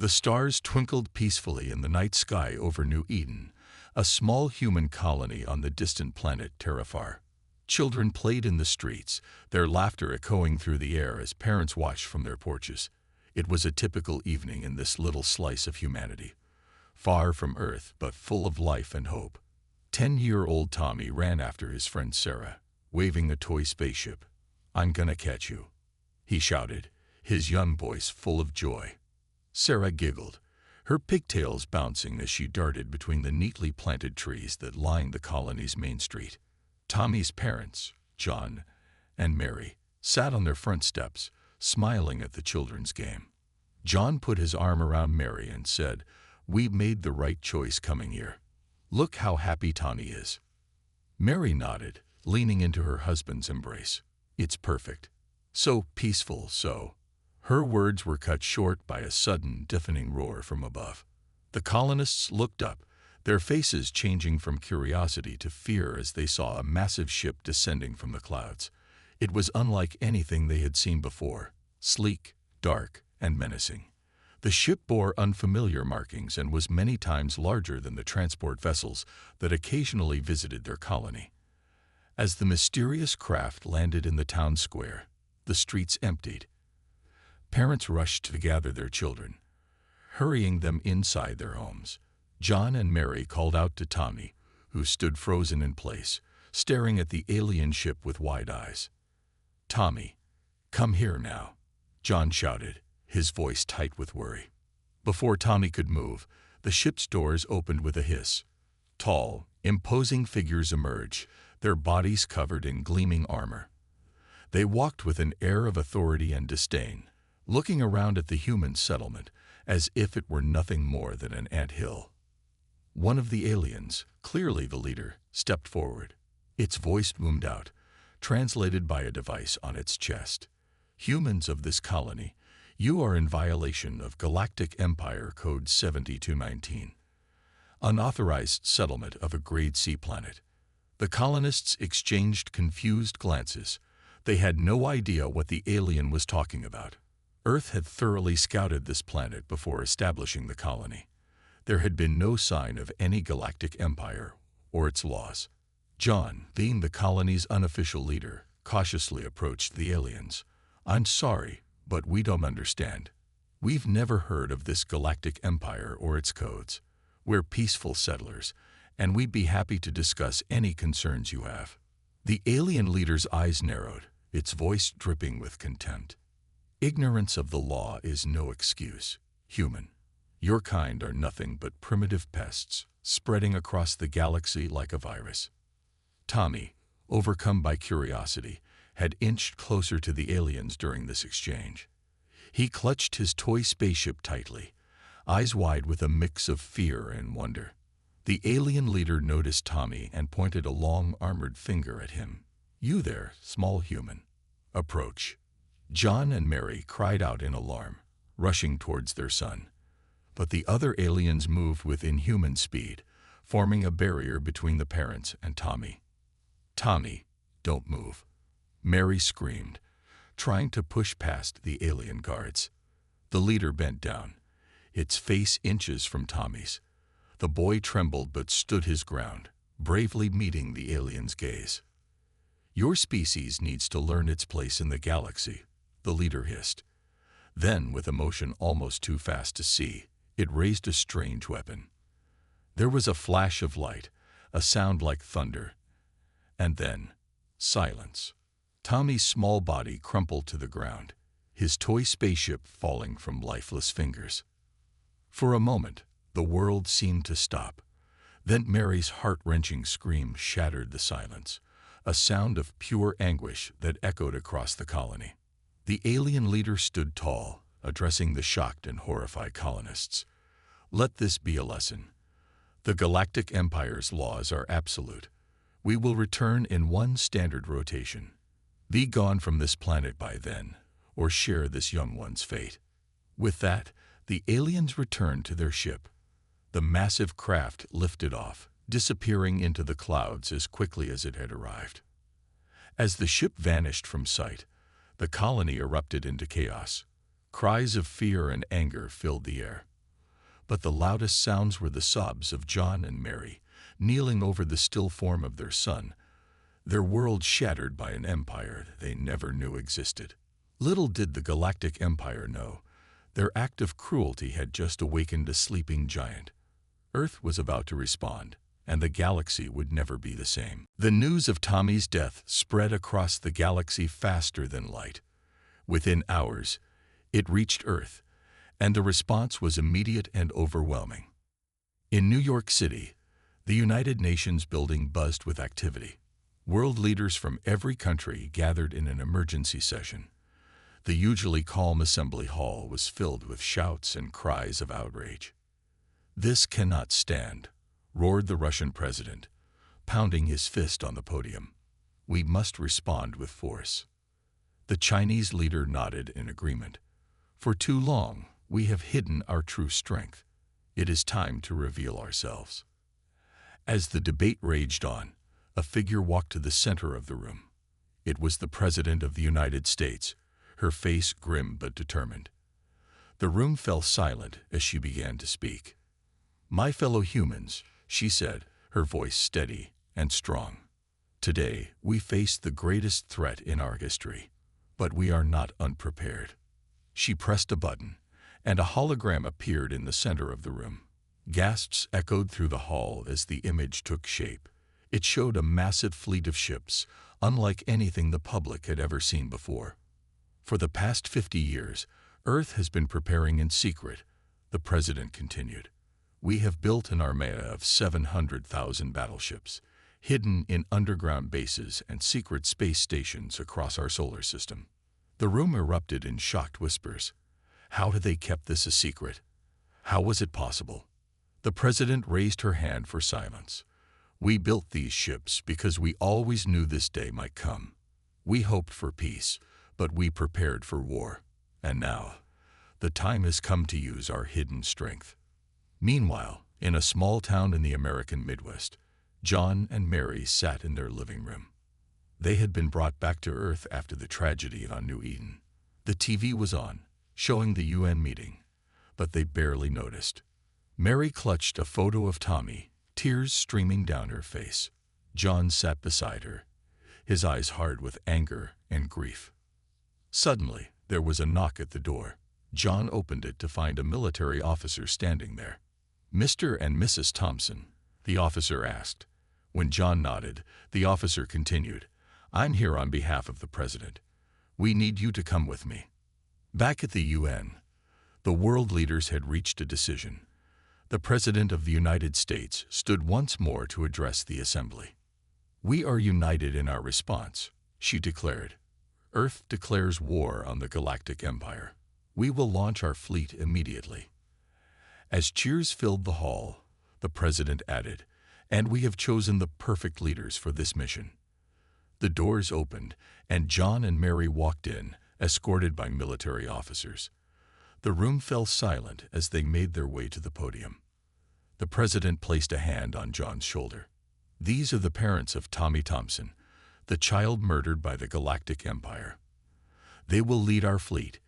The stars twinkled peacefully in the night sky over New Eden, a small human colony on the distant planet Terrafar. Children played in the streets, their laughter echoing through the air as parents watched from their porches. It was a typical evening in this little slice of humanity, far from Earth but full of life and hope. 10-year-old Tommy ran after his friend Sarah, waving a toy spaceship. "I'm gonna catch you," he shouted, his young voice full of joy. Sarah giggled, her pigtails bouncing as she darted between the neatly planted trees that lined the colony's main street. Tommy's parents, John and Mary, sat on their front steps, smiling at the children's game. John put his arm around Mary and said, "We made the right choice coming here. Look how happy Tommy is." Mary nodded, leaning into her husband's embrace. "It's perfect. So peaceful, so." Her words were cut short by a sudden, deafening roar from above. The colonists looked up, their faces changing from curiosity to fear as they saw a massive ship descending from the clouds. It was unlike anything they had seen before, sleek, dark, and menacing. The ship bore unfamiliar markings and was many times larger than the transport vessels that occasionally visited their colony. As the mysterious craft landed in the town square, the streets emptied. Parents rushed to gather their children, hurrying them inside their homes. John and Mary called out to Tommy, who stood frozen in place, staring at the alien ship with wide eyes. "Tommy, come here now," John shouted, his voice tight with worry. Before Tommy could move, the ship's doors opened with a hiss. Tall, imposing figures emerged, their bodies covered in gleaming armor. They walked with an air of authority and disdain, looking around at the human settlement as if it were nothing more than an anthill. One of the aliens, clearly the leader, stepped forward. Its voice boomed out, translated by a device on its chest. "Humans of this colony, you are in violation of Galactic Empire Code 7219, unauthorized settlement of a Grade C planet." The colonists exchanged confused glances. They had no idea what the alien was talking about. Earth had thoroughly scouted this planet before establishing the colony. There had been no sign of any galactic empire or its laws. John, being the colony's unofficial leader, cautiously approached the aliens. "I'm sorry, but we don't understand. We've never heard of this galactic empire or its codes. We're peaceful settlers, and we'd be happy to discuss any concerns you have." The alien leader's eyes narrowed, its voice dripping with contempt. "Ignorance of the law is no excuse, human. Your kind are nothing but primitive pests, spreading across the galaxy like a virus." Tommy, overcome by curiosity, had inched closer to the aliens during this exchange. He clutched his toy spaceship tightly, eyes wide with a mix of fear and wonder. The alien leader noticed Tommy and pointed a long armored finger at him. "You there, small human. Approach." John and Mary cried out in alarm, rushing towards their son. But the other aliens moved with inhuman speed, forming a barrier between the parents and Tommy. "Tommy, don't move," Mary screamed, trying to push past the alien guards. The leader bent down, its face inches from Tommy's. The boy trembled but stood his ground, bravely meeting the alien's gaze. "Your species needs to learn its place in the galaxy," the leader hissed. Then, with a motion almost too fast to see, it raised a strange weapon. There was a flash of light, a sound like thunder, and then silence. Tommy's small body crumpled to the ground, his toy spaceship falling from lifeless fingers. For a moment, the world seemed to stop. Then Mary's heart-wrenching scream shattered the silence, a sound of pure anguish that echoed across the colony. The alien leader stood tall, addressing the shocked and horrified colonists. "Let this be a lesson. The Galactic Empire's laws are absolute. We will return in one standard rotation. Be gone from this planet by then, or share this young one's fate." With that, the aliens returned to their ship. The massive craft lifted off, disappearing into the clouds as quickly as it had arrived. As the ship vanished from sight, the colony erupted into chaos. Cries of fear and anger filled the air. But the loudest sounds were the sobs of John and Mary, kneeling over the still form of their son, their world shattered by an empire they never knew existed. Little did the Galactic Empire know, their act of cruelty had just awakened a sleeping giant. Earth was about to respond, and the galaxy would never be the same. The news of Tommy's death spread across the galaxy faster than light. Within hours, it reached Earth, and the response was immediate and overwhelming. In New York City, the United Nations building buzzed with activity. World leaders from every country gathered in an emergency session. The usually calm assembly hall was filled with shouts and cries of outrage. "This cannot stand," roared the Russian president, pounding his fist on the podium. "We must respond with force." The Chinese leader nodded in agreement. "For too long, we have hidden our true strength. It is time to reveal ourselves." As the debate raged on, a figure walked to the center of the room. It was the President of the United States, her face grim but determined. The room fell silent as she began to speak. "My fellow humans," she said, her voice steady and strong. "Today, we face the greatest threat in our history, but we are not unprepared." She pressed a button, and a hologram appeared in the center of the room. Gasps echoed through the hall as the image took shape. It showed a massive fleet of ships, unlike anything the public had ever seen before. "For the past 50 years, Earth has been preparing in secret," the president continued. "We have built an armada of 700,000 battleships, hidden in underground bases and secret space stations across our solar system." The room erupted in shocked whispers. How had they kept this a secret? How was it possible? The president raised her hand for silence. "We built these ships because we always knew this day might come. We hoped for peace, but we prepared for war. And now, the time has come to use our hidden strength." Meanwhile, in a small town in the American Midwest, John and Mary sat in their living room. They had been brought back to Earth after the tragedy on New Eden. The TV was on, showing the UN meeting, but they barely noticed. Mary clutched a photo of Tommy, tears streaming down her face. John sat beside her, his eyes hard with anger and grief. Suddenly, there was a knock at the door. John opened it to find a military officer standing there. "Mr. and Mrs. Thompson?" the officer asked. When John nodded, the officer continued, "I'm here on behalf of the president. We need you to come with me." Back at the UN, the world leaders had reached a decision. The President of the United States stood once more to address the assembly. "We are united in our response," she declared. "Earth declares war on the Galactic Empire. We will launch our fleet immediately." As cheers filled the hall, the president added, "And we have chosen the perfect leaders for this mission." The doors opened, and John and Mary walked in, escorted by military officers. The room fell silent as they made their way to the podium. The president placed a hand on John's shoulder. "These are the parents of Tommy Thompson, the child murdered by the Galactic Empire. They will lead our fleet,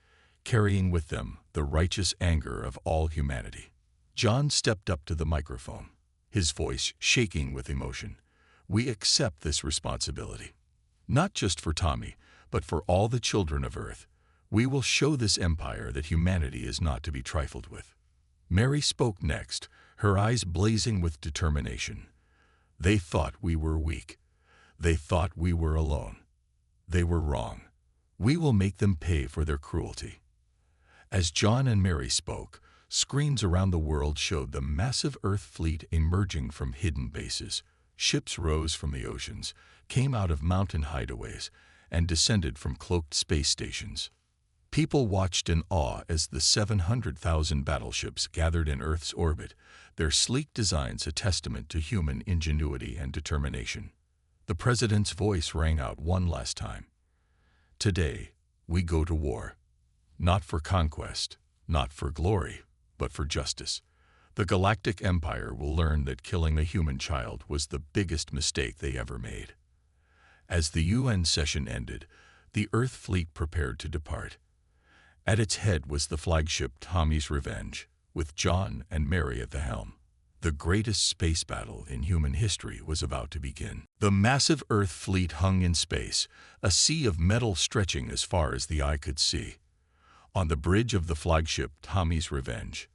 carrying with them the righteous anger of all humanity." John stepped up to the microphone, his voice shaking with emotion. "We accept this responsibility. Not just for Tommy, but for all the children of Earth. We will show this empire that humanity is not to be trifled with." Mary spoke next, her eyes blazing with determination. "They thought we were weak. They thought we were alone. They were wrong. We will make them pay for their cruelty." As John and Mary spoke, screens around the world showed the massive Earth fleet emerging from hidden bases. Ships rose from the oceans, came out of mountain hideaways, and descended from cloaked space stations. People watched in awe as the 700,000 battleships gathered in Earth's orbit, their sleek designs a testament to human ingenuity and determination. The president's voice rang out one last time. "Today, we go to war. Not for conquest, not for glory, but for justice. The Galactic Empire will learn that killing a human child was the biggest mistake they ever made." As the UN session ended, the Earth fleet prepared to depart. At its head was the flagship Tommy's Revenge, with John and Mary at the helm. The greatest space battle in human history was about to begin. The massive Earth fleet hung in space, a sea of metal stretching as far as the eye could see. On the bridge of the flagship Tommy's Revenge,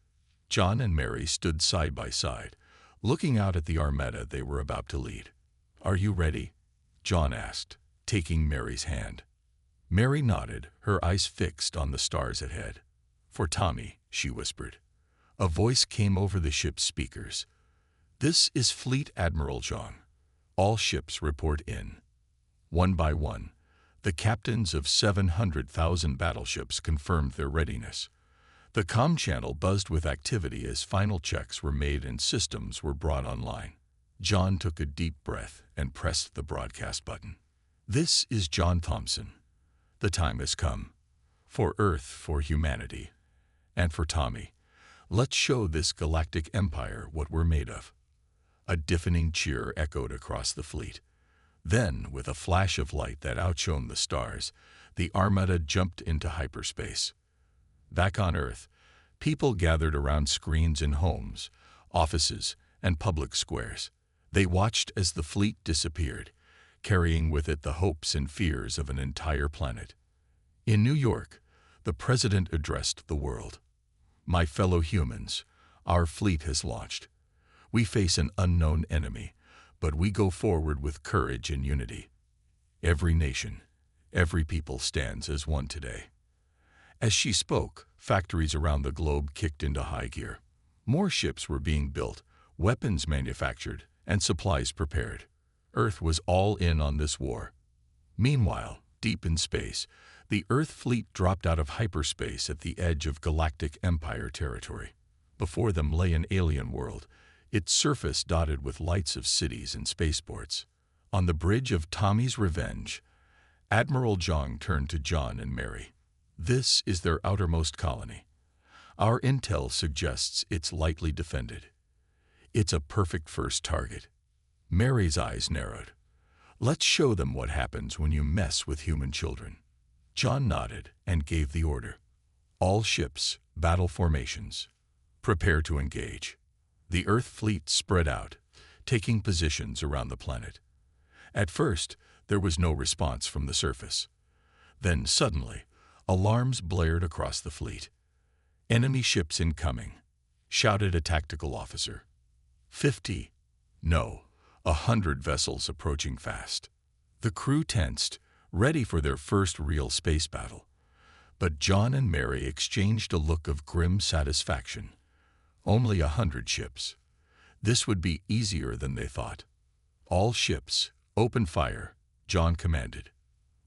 John and Mary stood side by side, looking out at the armada they were about to lead. "Are you ready?" John asked, taking Mary's hand. Mary nodded, her eyes fixed on the stars ahead. "For Tommy," she whispered. A voice came over the ship's speakers. "This is Fleet Admiral John. All ships report in." One by one, the captains of 700,000 battleships confirmed their readiness. The comm channel buzzed with activity as final checks were made and systems were brought online. John took a deep breath and pressed the broadcast button. "This is John Thompson. The time has come. For Earth, for humanity, and for Tommy. Let's show this galactic empire what we're made of." A deafening cheer echoed across the fleet. Then, with a flash of light that outshone the stars, the armada jumped into hyperspace. Back on Earth, people gathered around screens in homes, offices, and public squares. They watched as the fleet disappeared, carrying with it the hopes and fears of an entire planet. In New York, the president addressed the world. "My fellow humans, our fleet has launched. We face an unknown enemy, but we go forward with courage and unity. Every nation, every people stands as one today." As she spoke, factories around the globe kicked into high gear. More ships were being built, weapons manufactured, and supplies prepared. Earth was all in on this war. Meanwhile, deep in space, the Earth fleet dropped out of hyperspace at the edge of Galactic Empire territory. Before them lay an alien world, its surface dotted with lights of cities and spaceports. On the bridge of Tommy's Revenge, Admiral John turned to John and Mary. "This is their outermost colony. Our intel suggests it's lightly defended. It's a perfect first target." Mary's eyes narrowed. "Let's show them what happens when you mess with human children." John nodded and gave the order. "All ships, battle formations. Prepare to engage." The Earth fleet spread out, taking positions around the planet. At first, there was no response from the surface. Then suddenly, alarms blared across the fleet. "Enemy ships incoming," shouted a tactical officer. 50, no, 100 vessels approaching fast. The crew tensed, ready for their first real space battle. But John and Mary exchanged a look of grim satisfaction. Only 100 ships. This would be easier than they thought. "All ships, open fire," John commanded.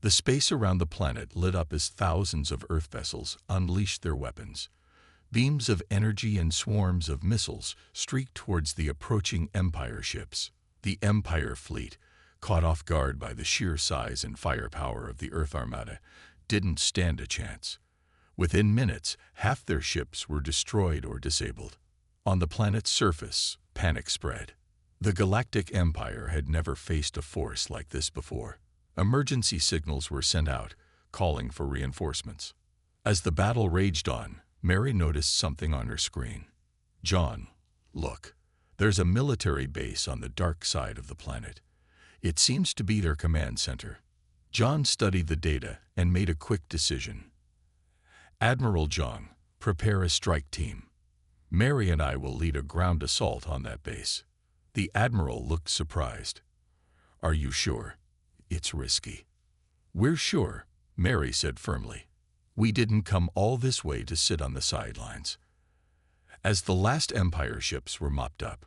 The space around the planet lit up as thousands of Earth vessels unleashed their weapons. Beams of energy and swarms of missiles streaked towards the approaching Empire ships. The Empire fleet, caught off guard by the sheer size and firepower of the Earth Armada, didn't stand a chance. Within minutes, half their ships were destroyed or disabled. On the planet's surface, panic spread. The Galactic Empire had never faced a force like this before. Emergency signals were sent out, calling for reinforcements. As the battle raged on, Mary noticed something on her screen. "John, look. There's a military base on the dark side of the planet. It seems to be their command center." John studied the data and made a quick decision. "Admiral John, prepare a strike team. Mary and I will lead a ground assault on that base." The Admiral looked surprised. "Are you sure? It's risky." "We're sure," Mary said firmly. "We didn't come all this way to sit on the sidelines." As the last Empire ships were mopped up,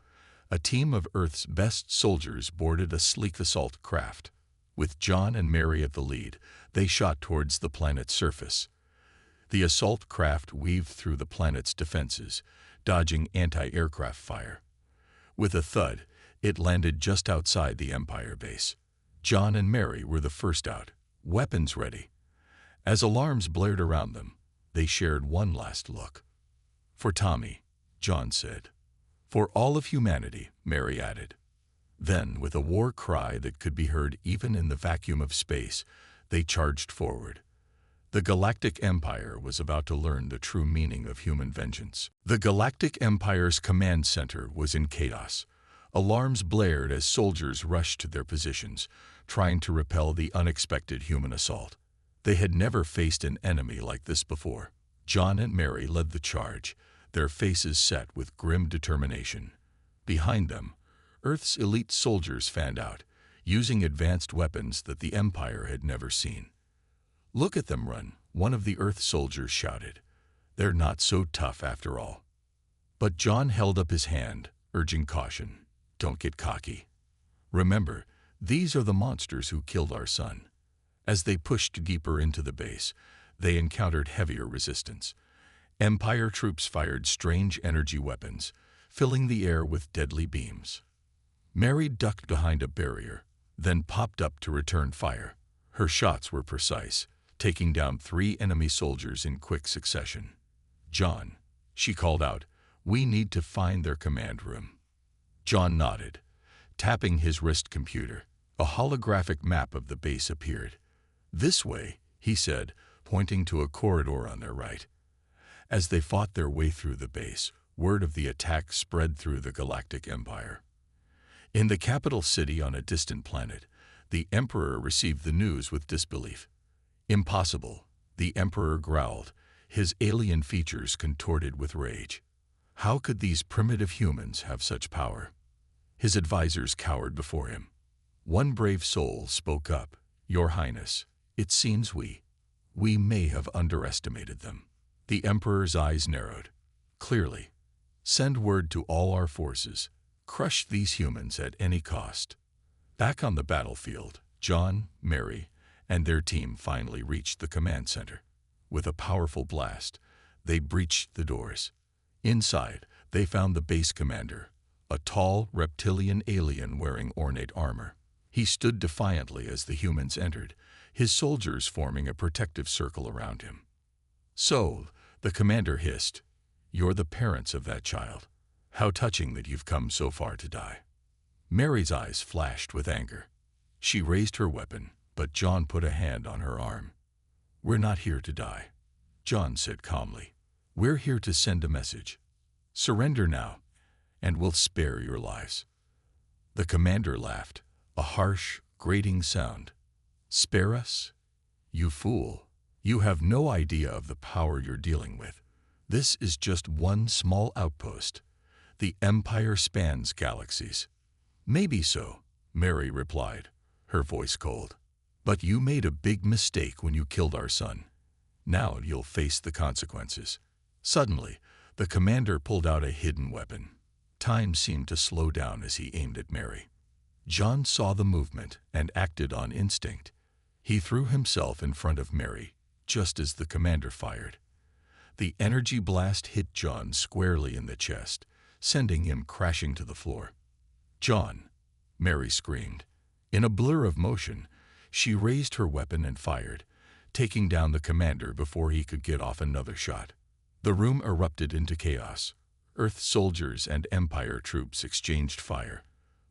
a team of Earth's best soldiers boarded a sleek assault craft. With John and Mary at the lead, they shot towards the planet's surface. The assault craft weaved through the planet's defenses, dodging anti-aircraft fire. With a thud, it landed just outside the Empire base. John and Mary were the first out, weapons ready. As alarms blared around them, they shared one last look. "For Tommy," John said. "For all of humanity," Mary added. Then, with a war cry that could be heard even in the vacuum of space, they charged forward. The Galactic Empire was about to learn the true meaning of human vengeance. The Galactic Empire's command center was in chaos. Alarms blared as soldiers rushed to their positions, trying to repel the unexpected human assault. They had never faced an enemy like this before. John and Mary led the charge, their faces set with grim determination. Behind them, Earth's elite soldiers fanned out, using advanced weapons that the Empire had never seen. "Look at them run," one of the Earth soldiers shouted. "They're not so tough after all." But John held up his hand, urging caution. "Don't get cocky. Remember, these are the monsters who killed our son." As they pushed deeper into the base, they encountered heavier resistance. Empire troops fired strange energy weapons, filling the air with deadly beams. Mary ducked behind a barrier, then popped up to return fire. Her shots were precise, taking down 3 enemy soldiers in quick succession. "John," she called out, "we need to find their command room." John nodded, tapping his wrist computer. A holographic map of the base appeared. "This way," he said, pointing to a corridor on their right. As they fought their way through the base, word of the attack spread through the Galactic Empire. In the capital city on a distant planet, the Emperor received the news with disbelief. "Impossible," the Emperor growled, his alien features contorted with rage. How could these primitive humans have such power? His advisors cowered before him. One brave soul spoke up. "Your Highness, it seems we may have underestimated them." The Emperor's eyes narrowed. "Clearly. Send word to all our forces. Crush these humans at any cost." Back on the battlefield, John, Mary, and their team finally reached the command center. With a powerful blast, they breached the doors. Inside, they found the base commander, a tall, reptilian alien wearing ornate armor. He stood defiantly as the humans entered, his soldiers forming a protective circle around him. "So," the commander hissed, "you're the parents of that child. How touching that you've come so far to die." Mary's eyes flashed with anger. She raised her weapon, but John put a hand on her arm. "We're not here to die," John said calmly. "We're here to send a message. Surrender now, and we'll spare your lives." The commander laughed, a harsh, grating sound. "Spare us? You fool. You have no idea of the power you're dealing with. This is just one small outpost. The Empire spans galaxies." "Maybe so," Mary replied, her voice cold. "But you made a big mistake when you killed our son. Now you'll face the consequences." Suddenly, the commander pulled out a hidden weapon. Time seemed to slow down as he aimed at Mary. John saw the movement and acted on instinct. He threw himself in front of Mary, just as the commander fired. The energy blast hit John squarely in the chest, sending him crashing to the floor. "John!" Mary screamed. In a blur of motion, she raised her weapon and fired, taking down the commander before he could get off another shot. The room erupted into chaos. Earth soldiers and Empire troops exchanged fire,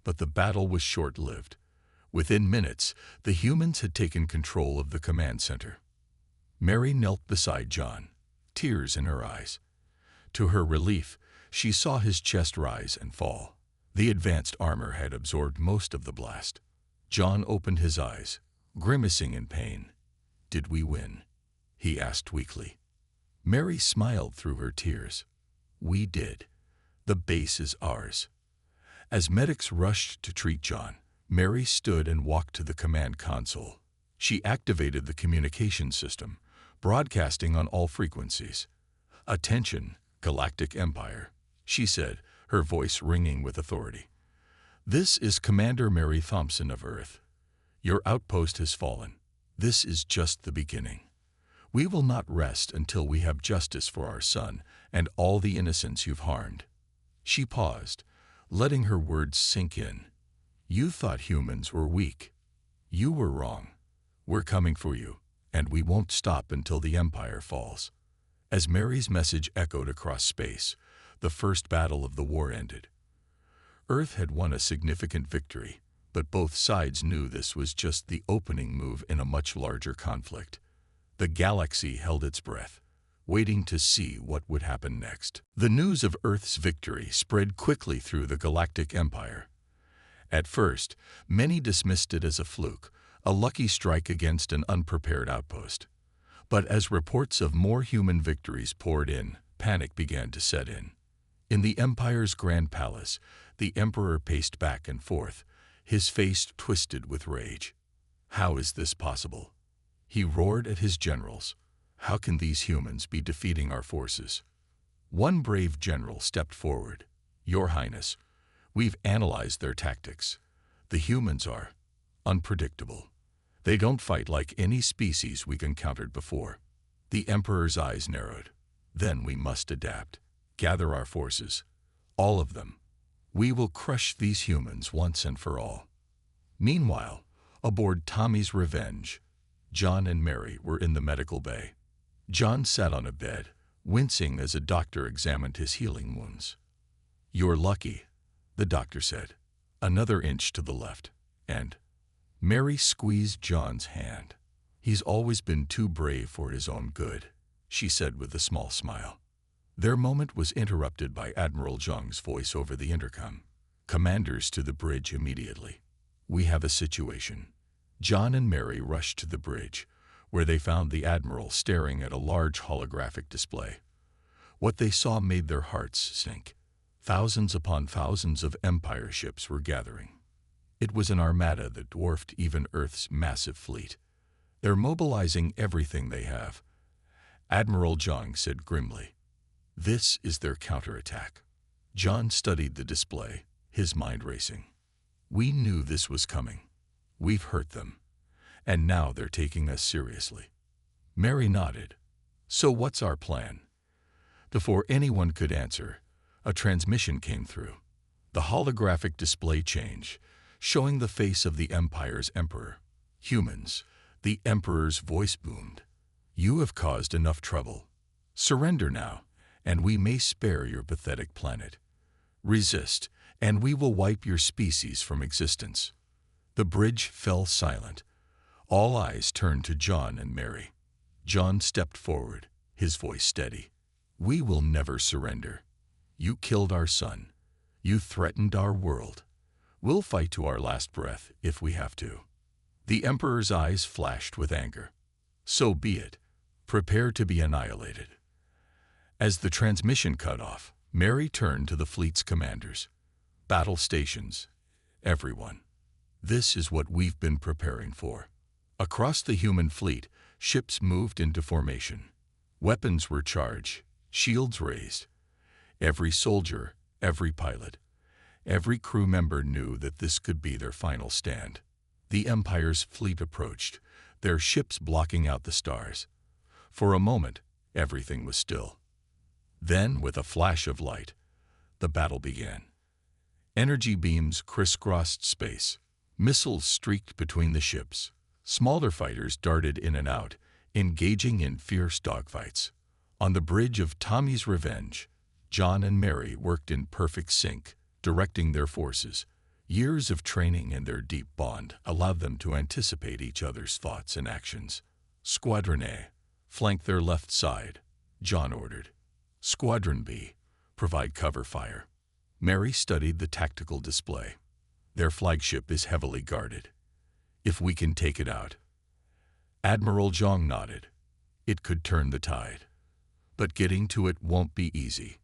but the battle was short-lived. Within minutes, the humans had taken control of the command center. Mary knelt beside John, tears in her eyes. To her relief, she saw his chest rise and fall. The advanced armor had absorbed most of the blast. John opened his eyes, grimacing in pain. "Did we win?" he asked weakly. Mary smiled through her tears. "We did. The base is ours." As medics rushed to treat John, Mary stood and walked to the command console. She activated the communication system, broadcasting on all frequencies. "Attention, Galactic Empire," she said, her voice ringing with authority. "This is Commander Mary Thompson of Earth. Your outpost has fallen. This is just the beginning. We will not rest until we have justice for our son and all the innocents you've harmed." She paused, letting her words sink in. "You thought humans were weak. You were wrong. We're coming for you, and we won't stop until the Empire falls." As Mary's message echoed across space, the first battle of the war ended. Earth had won a significant victory, but both sides knew this was just the opening move in a much larger conflict. The galaxy held its breath, waiting to see what would happen next. The news of Earth's victory spread quickly through the Galactic Empire. At first, many dismissed it as a fluke, a lucky strike against an unprepared outpost. But as reports of more human victories poured in, panic began to set in. In the Empire's Grand Palace, the Emperor paced back and forth, his face twisted with rage. How is this possible? He roared at his generals. How can these humans be defeating our forces? One brave general stepped forward. Your Highness, we've analyzed their tactics. The humans are unpredictable. They don't fight like any species we've encountered before. The Emperor's eyes narrowed. Then we must adapt. Gather our forces. All of them. We will crush these humans once and for all. Meanwhile, aboard Tommy's Revenge, John and Mary were in the medical bay. John sat on a bed, wincing as a doctor examined his healing wounds. You're lucky, the doctor said. Another inch to the left, and Mary squeezed John's hand. He's always been too brave for his own good, she said with a small smile. Their moment was interrupted by Admiral Zhang's voice over the intercom. Commanders to the bridge immediately. We have a situation. John and Mary rushed to the bridge, where they found the Admiral staring at a large holographic display. What they saw made their hearts sink. Thousands upon thousands of Empire ships were gathering. It was an armada that dwarfed even Earth's massive fleet. They're mobilizing everything they have, Admiral Zhang said grimly. This is their counterattack. John studied the display, his mind racing. We knew this was coming. We've hurt them. And now they're taking us seriously. Mary nodded. So what's our plan? Before anyone could answer, a transmission came through. The holographic display changed, showing the face of the Empire's Emperor. Humans, the Emperor's voice boomed. You have caused enough trouble. Surrender now, and we may spare your pathetic planet. Resist, and we will wipe your species from existence. The bridge fell silent. All eyes turned to John and Mary. John stepped forward, his voice steady. We will never surrender. You killed our son. You threatened our world. We'll fight to our last breath if we have to. The Emperor's eyes flashed with anger. So be it. Prepare to be annihilated. As the transmission cut off, Mary turned to the fleet's commanders. Battle stations. Everyone. This is what we've been preparing for. Across the human fleet, ships moved into formation. Weapons were charged, shields raised. Every soldier, every pilot, every crew member knew that this could be their final stand. The Empire's fleet approached, their ships blocking out the stars. For a moment, everything was still. Then, with a flash of light, the battle began. Energy beams crisscrossed space. Missiles streaked between the ships. Smaller fighters darted in and out, engaging in fierce dogfights. On the bridge of Tommy's Revenge, John and Mary worked in perfect sync, directing their forces. Years of training and their deep bond allowed them to anticipate each other's thoughts and actions. Squadron A, flank their left side, John ordered. Squadron B, provide cover fire. Mary studied the tactical display. Their flagship is heavily guarded. If we can take it out. Admiral Zhang nodded. It could turn the tide. But getting to it won't be easy.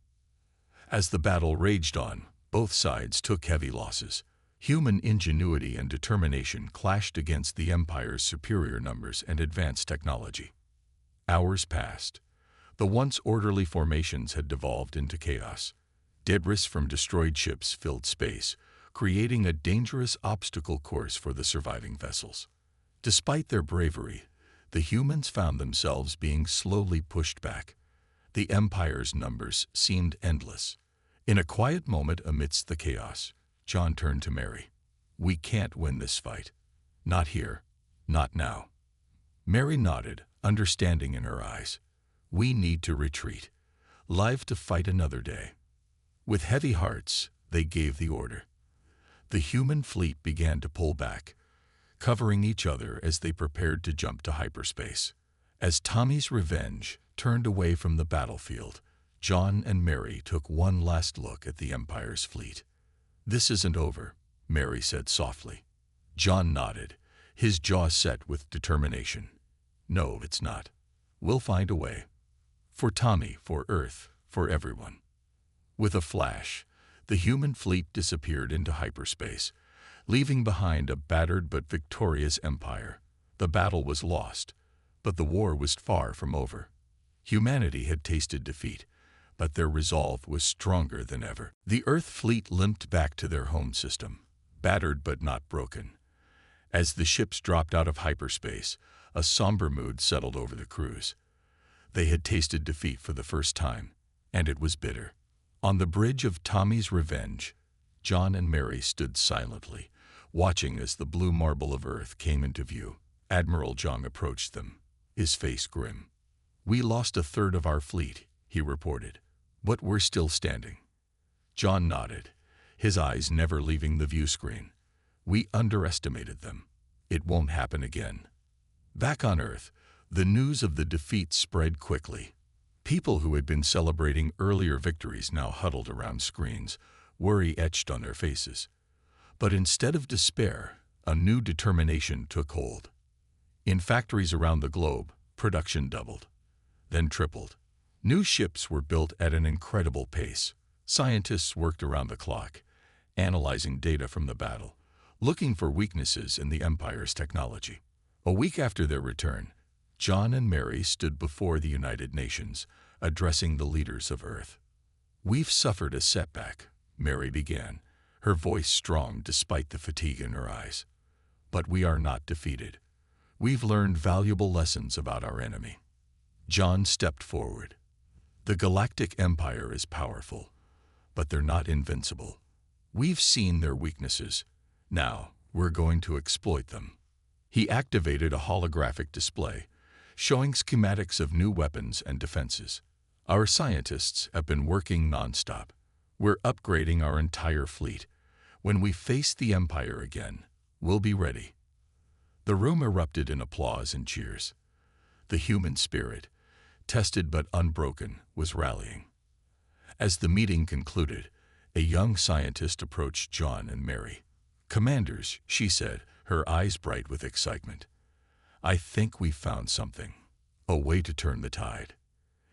As the battle raged on, both sides took heavy losses. Human ingenuity and determination clashed against the Empire's superior numbers and advanced technology. Hours passed. The once orderly formations had devolved into chaos. Debris from destroyed ships filled space, creating a dangerous obstacle course for the surviving vessels. Despite their bravery, the humans found themselves being slowly pushed back. The Empire's numbers seemed endless. In a quiet moment amidst the chaos, John turned to Mary. We can't win this fight. Not here. Not now. Mary nodded, understanding in her eyes. We need to retreat. Live to fight another day. With heavy hearts, they gave the order. The human fleet began to pull back, covering each other as they prepared to jump to hyperspace. As Tommy's Revenge turned away from the battlefield, John and Mary took one last look at the Empire's fleet. "This isn't over," Mary said softly. John nodded, his jaw set with determination. "No, it's not. We'll find a way. For Tommy, for Earth, for everyone." With a flash, the human fleet disappeared into hyperspace, leaving behind a battered but victorious empire. The battle was lost, but the war was far from over. Humanity had tasted defeat, but their resolve was stronger than ever. The Earth fleet limped back to their home system, battered but not broken. As the ships dropped out of hyperspace, a somber mood settled over the crews. They had tasted defeat for the first time, and it was bitter. On the bridge of Tommy's Revenge, John and Mary stood silently, watching as the blue marble of Earth came into view. Admiral Zhang approached them, his face grim. "We lost a third of our fleet," he reported, "but we're still standing." John nodded, his eyes never leaving the view screen. "We underestimated them. It won't happen again." Back on Earth, the news of the defeat spread quickly. People who had been celebrating earlier victories now huddled around screens, worry etched on their faces. But instead of despair, a new determination took hold. In factories around the globe, production doubled, then tripled. New ships were built at an incredible pace. Scientists worked around the clock, analyzing data from the battle, looking for weaknesses in the Empire's technology. A week after their return, John and Mary stood before the United Nations, addressing the leaders of Earth. "We've suffered a setback," Mary began, her voice strong despite the fatigue in her eyes. "But we are not defeated. We've learned valuable lessons about our enemy." John stepped forward. "The Galactic Empire is powerful, but they're not invincible. We've seen their weaknesses. Now, we're going to exploit them." He activated a holographic display, showing schematics of new weapons and defenses. "Our scientists have been working nonstop. We're upgrading our entire fleet. When we face the Empire again, we'll be ready." The room erupted in applause and cheers. The human spirit, tested but unbroken, was rallying. As the meeting concluded, a young scientist approached John and Mary. "Commanders," she said, her eyes bright with excitement, "I think we've found something, a way to turn the tide."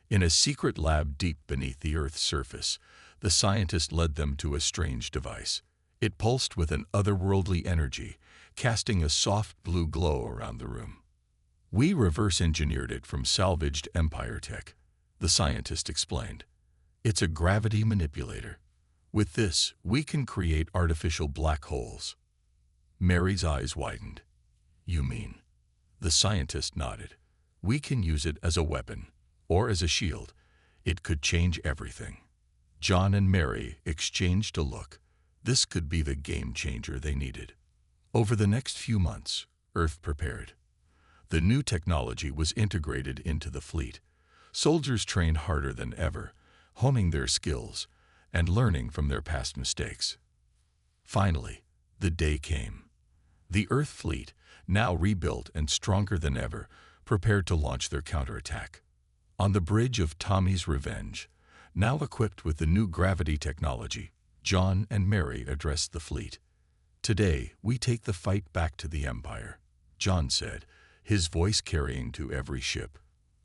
In a secret lab deep beneath the Earth's surface, the scientist led them to a strange device. It pulsed with an otherworldly energy, casting a soft blue glow around the room. "We reverse-engineered it from salvaged Empire tech," the scientist explained. "It's a gravity manipulator. With this, we can create artificial black holes." Mary's eyes widened. "You mean?" The scientist nodded. "We can use it as a weapon, or as a shield. It could change everything." John and Mary exchanged a look. This could be the game changer they needed. Over the next few months, Earth prepared. The new technology was integrated into the fleet. Soldiers trained harder than ever, honing their skills and learning from their past mistakes. Finally, the day came. The Earth fleet, now rebuilt and stronger than ever, prepared to launch their counterattack. On the bridge of Tommy's Revenge, now equipped with the new gravity technology, John and Mary addressed the fleet. "Today, we take the fight back to the Empire," John said, his voice carrying to every ship.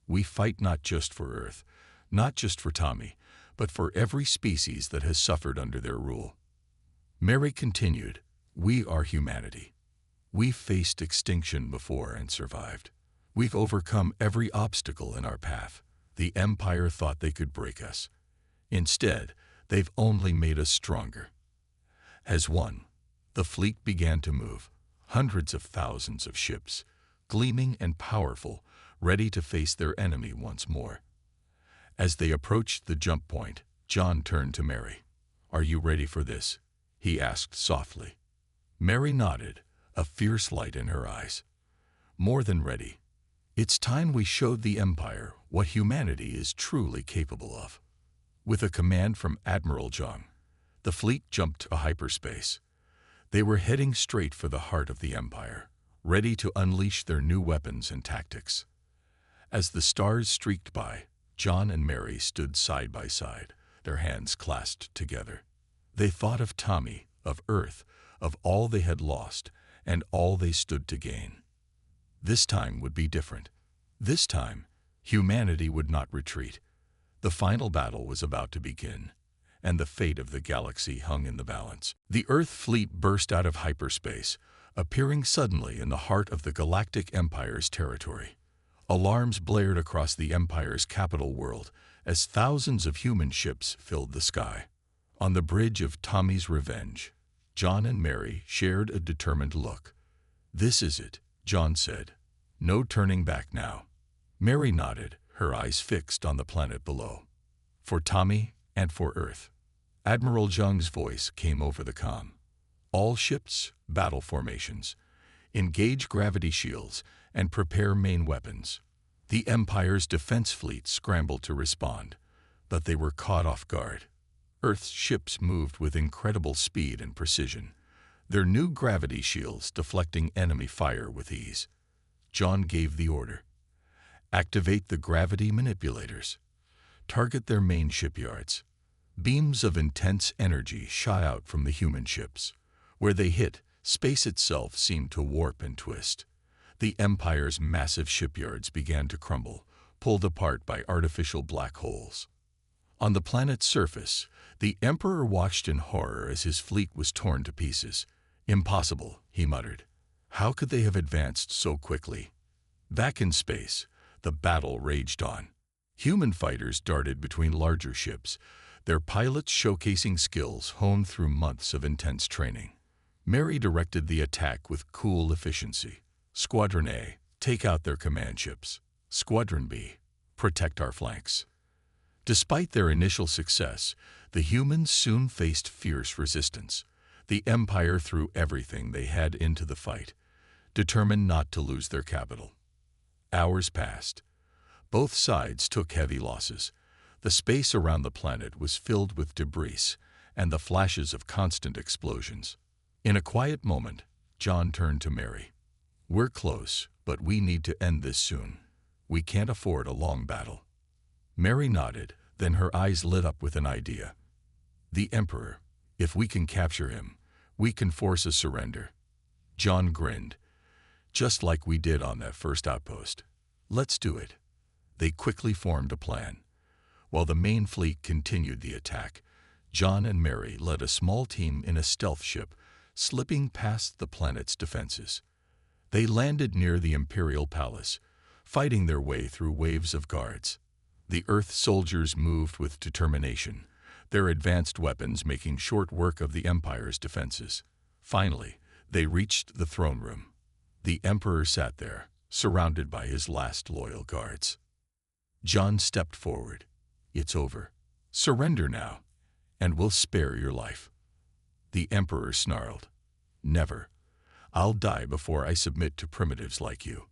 "We fight not just for Earth, not just for Tommy, but for every species that has suffered under their rule." Mary continued, "We are humanity. We've faced extinction before and survived. We've overcome every obstacle in our path. The Empire thought they could break us. Instead, they've only made us stronger." As one, the fleet began to move, hundreds of thousands of ships, gleaming and powerful, ready to face their enemy once more. As they approached the jump point, John turned to Mary. "Are you ready for this?" he asked softly. Mary nodded, a fierce light in her eyes. "More than ready. It's time we showed the Empire what humanity is truly capable of." With a command from Admiral Zhang, the fleet jumped to hyperspace. They were heading straight for the heart of the Empire, ready to unleash their new weapons and tactics. As the stars streaked by, John and Mary stood side by side, their hands clasped together. They thought of Tommy, of Earth, of all they had lost, and all they stood to gain. This time would be different. This time, humanity would not retreat. The final battle was about to begin, and the fate of the galaxy hung in the balance. The Earth fleet burst out of hyperspace, appearing suddenly in the heart of the Galactic Empire's territory. Alarms blared across the Empire's capital world as thousands of human ships filled the sky. On the bridge of Tommy's Revenge, John and Mary shared a determined look. "This is it," John said. "No turning back now." Mary nodded, her eyes fixed on the planet below. "For Tommy and for Earth." Admiral Zheng's voice came over the comm. "All ships, battle formations. Engage gravity shields and prepare main weapons." The Empire's defense fleet scrambled to respond, but they were caught off guard. Earth's ships moved with incredible speed and precision, their new gravity shields deflecting enemy fire with ease. John gave the order. "Activate the gravity manipulators. Target their main shipyards." Beams of intense energy shot out from the human ships. Where they hit, space itself seemed to warp and twist. The Empire's massive shipyards began to crumble, pulled apart by artificial black holes. On the planet's surface, the Emperor watched in horror as his fleet was torn to pieces. "Impossible," he muttered. "How could they have advanced so quickly?" Back in space, the battle raged on. Human fighters darted between larger ships, their pilots showcasing skills honed through months of intense training. Mary directed the attack with cool efficiency. "Squadron A, take out their command ships. Squadron B, protect our flanks." Despite their initial success, the humans soon faced fierce resistance. The Empire threw everything they had into the fight, determined not to lose their capital. Hours passed. Both sides took heavy losses. The space around the planet was filled with debris and the flashes of constant explosions. In a quiet moment, John turned to Mary. "We're close, but we need to end this soon. We can't afford a long battle." Mary nodded, then her eyes lit up with an idea. "The Emperor, if we can capture him, we can force a surrender." John grinned. "Just like we did on that first outpost. Let's do it." They quickly formed a plan. While the main fleet continued the attack, John and Mary led a small team in a stealth ship, slipping past the planet's defenses. They landed near the Imperial Palace, fighting their way through waves of guards. The Earth soldiers moved with determination, their advanced weapons making short work of the Empire's defenses. Finally, they reached the throne room. The Emperor sat there, surrounded by his last loyal guards. John stepped forward. "It's over. Surrender now, and we'll spare your life." The Emperor snarled. "Never. I'll die before I submit to primitives like you."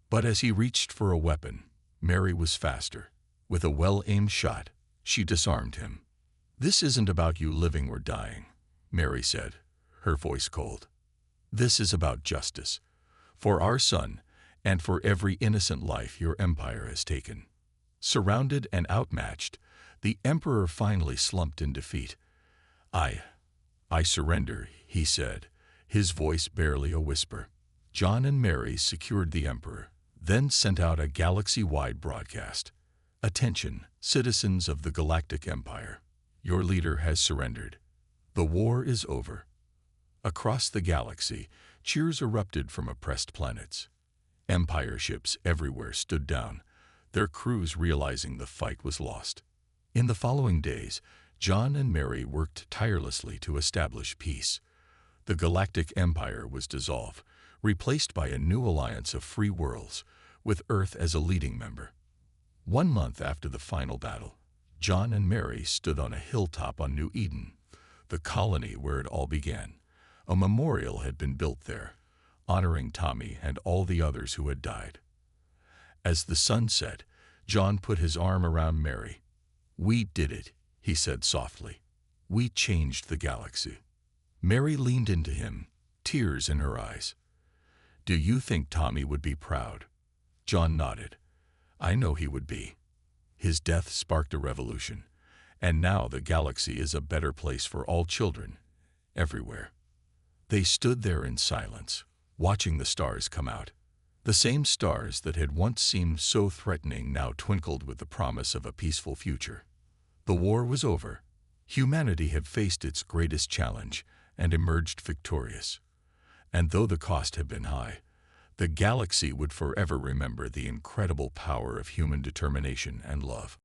But as he reached for a weapon, Mary was faster. With a well-aimed shot, she disarmed him. "This isn't about you living or dying," Mary said, her voice cold. "This is about justice, for our son and for every innocent life your empire has taken." Surrounded and outmatched, the Emperor finally slumped in defeat. I surrender," he said, his voice barely a whisper. John and Mary secured the Emperor, then sent out a galaxy-wide broadcast. "Attention, citizens of the Galactic Empire. Your leader has surrendered. The war is over." Across the galaxy, cheers erupted from oppressed planets. Empire ships everywhere stood down, their crews realizing the fight was lost. In the following days, John and Mary worked tirelessly to establish peace. The Galactic Empire was dissolved, replaced by a new alliance of free worlds, with Earth as a leading member. 1 month after the final battle, John and Mary stood on a hilltop on New Eden, the colony where it all began. A memorial had been built there, honoring Tommy and all the others who had died. As the sun set, John put his arm around Mary. "We did it," he said softly. "We changed the galaxy." Mary leaned into him, tears in her eyes. "Do you think Tommy would be proud?" John nodded. I know he would be. His death sparked a revolution, and now the galaxy is a better place for all children, everywhere. They stood there in silence, watching the stars come out. The same stars that had once seemed so threatening now twinkled with the promise of a peaceful future. The war was over. Humanity had faced its greatest challenge and emerged victorious. And though the cost had been high, the galaxy would forever remember the incredible power of human determination and love.